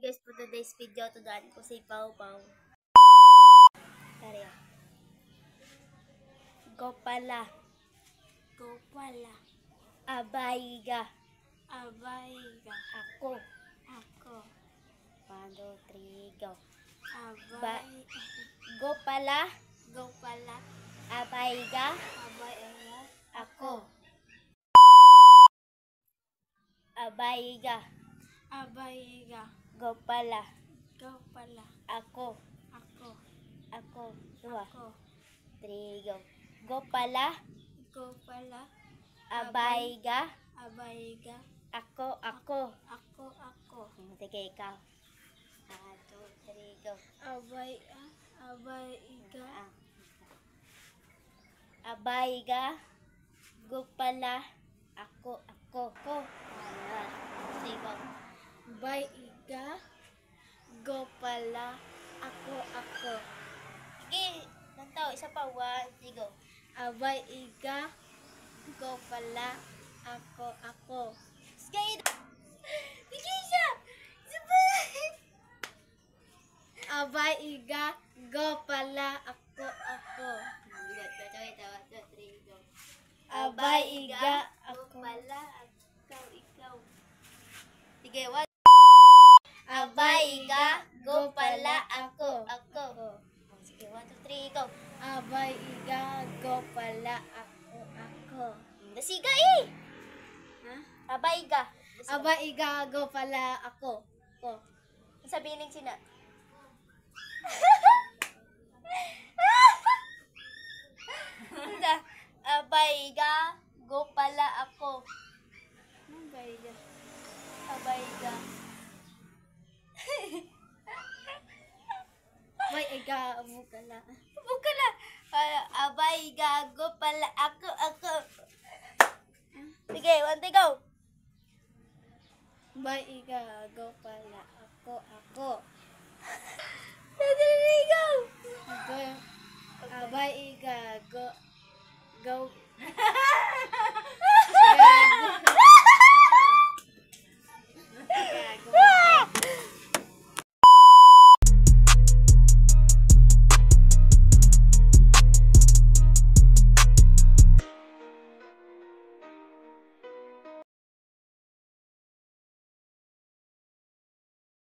guys, for today's video, tudaan ko si Pau Pau. Tara. Go pala. Go pala. Abayga. Abayga. Ako. Ako. 1, 2, 3, go. Abay. Go pala. Go pala. Abayga. Abayga. Ako. Abayga. Abayga. Go pala. Go pala. Ako. Ako. Ako. 2, Ako. 3, go. Go pala. Go pala. Abayga. Abayga. Ako. Ako. Ako. Ako. Sige, ikaw. 1, 2, 3, go. Abayga. Abayga. Go pala. Ako. Ako. Ko. Ayan. Sige, go. Abayga. Go pala. Ako. Ako. Sige, lantaw. Isa pa. 1, 2, go. Abayga. Go pala. Ako. Ako. Sige. Sige, isa. Isa pa. Abayga. Go pala. Ako. Ako. Wait, 1, 2, 3, go. Abayga. Go Ako. pala. Ikaw. Sige, 1. Abayga. Go pala. Ako. Sige, 1, 2, 3, go. Abayga. Go pala. Ako. Ako. Dasiga Ha? Abayga. Abayga. Go pala. Ako. Ako. Sabihin ng sina. Abayga. Go pala ako. Abayga. Abayga. Abayga. Bukala. Bukala. Abayga. Go pala ako. Sige, 1, 2, go. Abayga. Go pala. Ako. Ako. 2, 3, go. Go. Abayga. Go. Go.